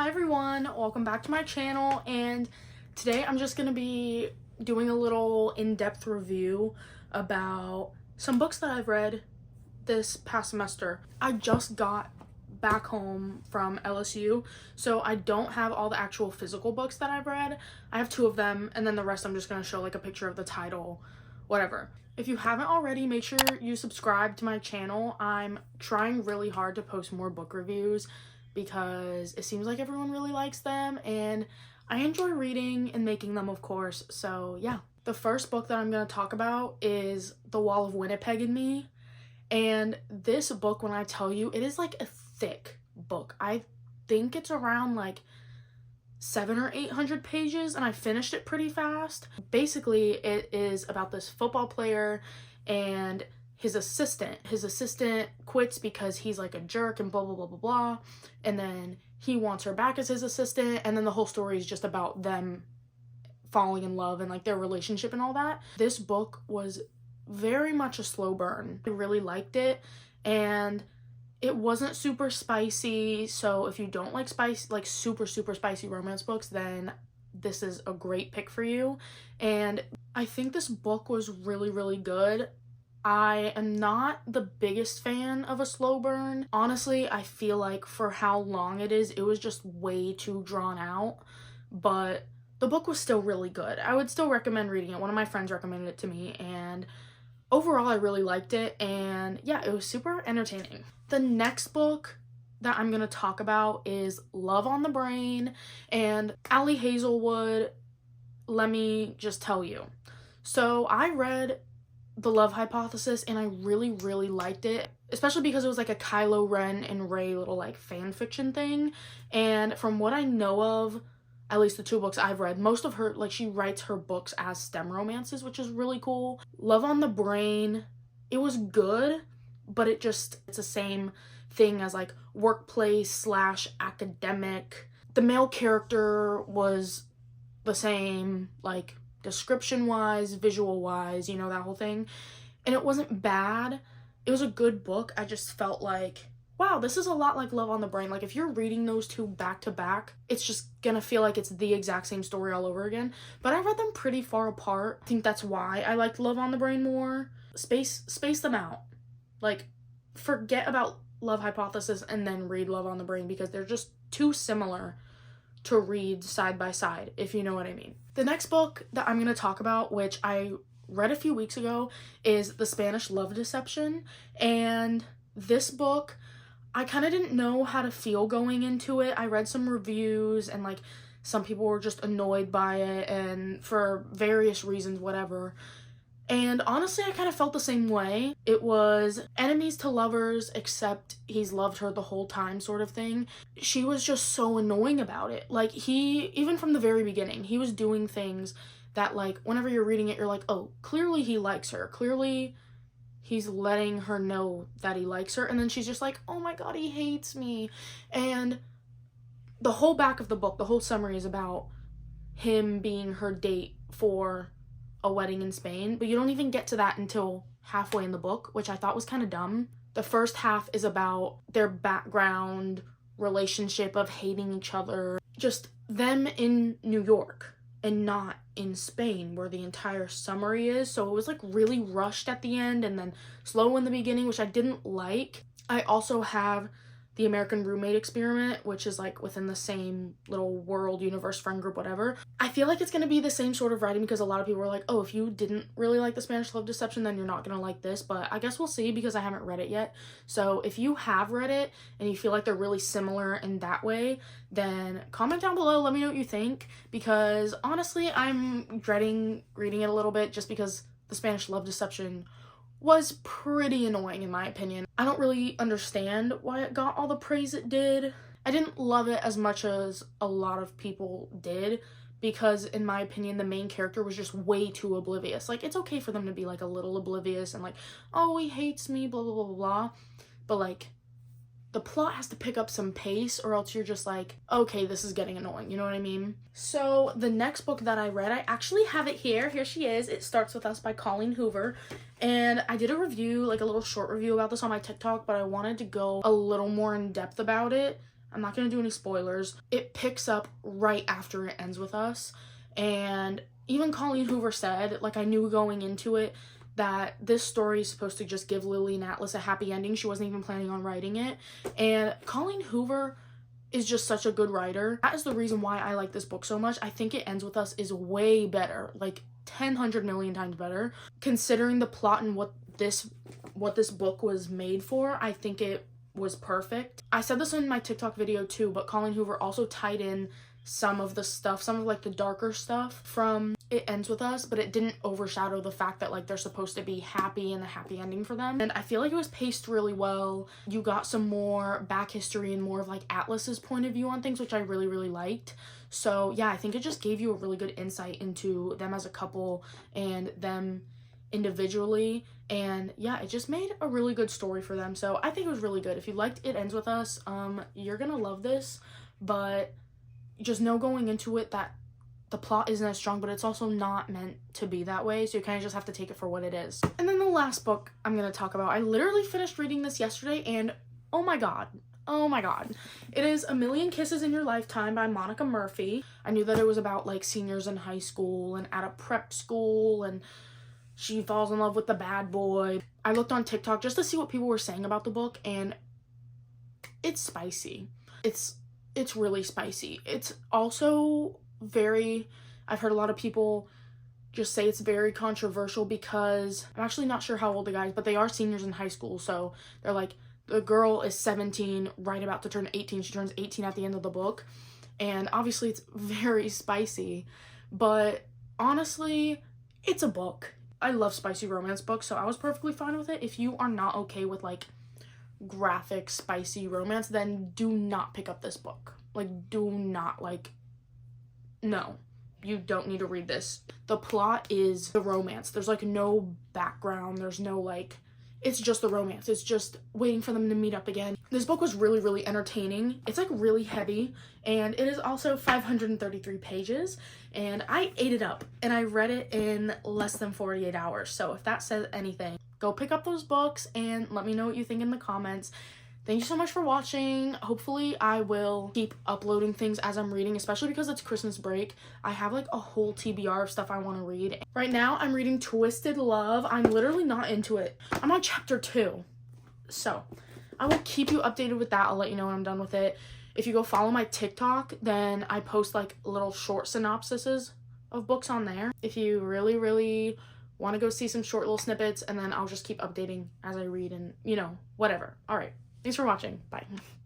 Hi everyone, welcome back to my channel, and today I'm just going to be doing a little in-depth review about some books that I've read this past semester. I just got back home from LSU, so I don't have all the actual physical books that I've read. I have 2 of them, and then the rest I'm just going to show like a picture of the title, whatever. If you haven't already, make sure you subscribe to my channel. I'm trying really hard to post more book reviews because it seems like everyone really likes them, and I enjoy reading and making them, of course. So yeah. The first book that I'm going to talk about is The Wall of Winnipeg and Me. And this book, when I tell you, it is like a thick book. I think it's around like 700 or 800 pages, and I finished it pretty fast. Basically, it is about this football player and his assistant. His assistant quits because he's like a jerk and blah, blah, blah, blah, blah. And then he wants her back as his assistant, and then the whole story is just about them falling in love and like their relationship and all that. This book was very much a slow burn. I really liked it, and it wasn't super spicy, so if you don't like spice, like super spicy romance books, then this is a great pick for you. And I think this book was really good. I am not the biggest fan of a slow burn. Honestly, I feel like for how long it is, it was just way too drawn out, but the book was still really good. I would still recommend reading it. One of my friends recommended it to me, and overall I really liked it, and yeah, it was super entertaining. The next book that I'm gonna talk about is Love on the Brain, and Ali Hazelwood, let me just tell you. So I read The Love Hypothesis, and I really liked it, especially because it was like a Kylo Ren and Rey little like fan fiction thing. And from what I know of, at least the 2 books I've read, most of her, like, she writes her books as STEM romances, which is really cool. Love on the Brain, it was good, but it's the same thing as like workplace / academic. The male character was the same, like description wise, visual wise, you know, that whole thing. And it wasn't bad. It was a good book. I just felt like, wow, this is a lot like Love on the Brain. Like, if you're reading those 2 back to back, it's just gonna feel like it's the exact same story all over again. But I read them pretty far apart. I think that's why I liked Love on the Brain more. Space them out. Like, forget about Love Hypothesis and then read Love on the Brain, because they're just too similar to read side by side, if you know what I mean. The next book that I'm going to talk about, which I read a few weeks ago, is The Spanish Love Deception. And this book, I kind of didn't know how to feel going into it. I read some reviews, and like some people were just annoyed by it, and for various reasons, whatever. And honestly, I kind of felt the same way. It was enemies to lovers, except he's loved her the whole time sort of thing. She was just so annoying about it. Like, even from the very beginning, he was doing things that, like, whenever you're reading it, you're like, oh, clearly he likes her. Clearly he's letting her know that he likes her. And then she's just like, oh my god, he hates me. And the whole back of the book, the whole summary is about him being her date for a wedding in Spain, but you don't even get to that until halfway in the book, which I thought was kind of dumb. The first half is about their background, relationship of hating each other, just them in New York and not in Spain, where the entire summary is. So it was like really rushed at the end and then slow in the beginning, which I didn't like. I also have The American Roommate Experiment, which is like within the same little world, universe, friend group, whatever. I feel like it's going to be the same sort of writing, because a lot of people are like, oh, if you didn't really like The Spanish Love Deception, then you're not going to like this. But I guess we'll see, because I haven't read it yet. So if you have read it and you feel like they're really similar in that way, then comment down below, let me know what you think, because honestly, I'm dreading reading it a little bit, just because The Spanish Love Deception was pretty annoying in my opinion. I don't really understand why it got all the praise it did. I didn't love it as much as a lot of people did, because in my opinion the main character was just way too oblivious. Like, it's okay for them to be like a little oblivious and like, oh, he hates me, blah blah blah blah, but like the plot has to pick up some pace, or else you're just like, okay, this is getting annoying, you know what I mean? So the next book that I read, I actually have it here. Here she is. It Starts With Us by Colleen Hoover. And I did a review, like a little short review about this on my TikTok, but I wanted to go a little more in depth about it. I'm not going to do any spoilers. It picks up right after it ends with us. And even Colleen Hoover said, like, I knew going into it that this story is supposed to just give Lily and Atlas a happy ending. She wasn't even planning on writing it. And Colleen Hoover is just such a good writer. That is the reason why I like this book so much. I think It Ends With Us is way better, like 100 million times better. Considering the plot and what this book was made for, I think it was perfect. I said this in my TikTok video too, but Colleen Hoover also tied in some of the stuff, some of like the darker stuff from It Ends With Us, but it didn't overshadow the fact that like they're supposed to be happy and a happy ending for them. And I feel like it was paced really well. You got some more back history and more of like Atlas's point of view on things, which I really, really liked. So yeah, I think it just gave you a really good insight into them as a couple and them individually, and yeah, it just made a really good story for them. So I think it was really good. If you liked It Ends With Us, you're gonna love this, but just know going into it that the plot isn't as strong, but it's also not meant to be that way, so you kind of just have to take it for what it is. And then the last book I'm gonna talk about, I literally finished reading this yesterday, and oh my god, it is A Million Kisses in Your Lifetime by Monica Murphy. I knew that it was about like seniors in high school and at a prep school, and she falls in love with the bad boy. I looked on TikTok just to see what people were saying about the book, and it's spicy. It's really spicy. It's also very, I've heard a lot of people just say it's very controversial because I'm actually not sure how old the guys, but they are seniors in high school. So they're like, the girl is 17, right about to turn 18. She turns 18 at the end of the book. And obviously it's very spicy, but honestly, it's a book. I love spicy romance books, so I was perfectly fine with it. If you are not okay with like graphic spicy romance, then do not pick up this book. Like, do not, like, no, you don't need to read this. The plot is the romance. There's like no background, there's no like, it's just the romance. It's just waiting for them to meet up again. This book was really, really entertaining. It's like really heavy, and it is also 533 pages, and I ate it up, and I read it in less than 48 hours. So if that says anything, go pick up those books and let me know what you think in the comments. Thank you so much for watching. Hopefully I will keep uploading things as I'm reading, especially because it's Christmas break. I have like a whole TBR of stuff I want to read. Right now I'm reading Twisted Love. I'm literally not into it. I'm on chapter 2. So I will keep you updated with that. I'll let you know when I'm done with it. If you go follow my TikTok, then I post like little short synopsises of books on there. If you really, really want to go see some short little snippets, and then I'll just keep updating as I read and, you know, whatever. All right. Thanks for watching. Bye.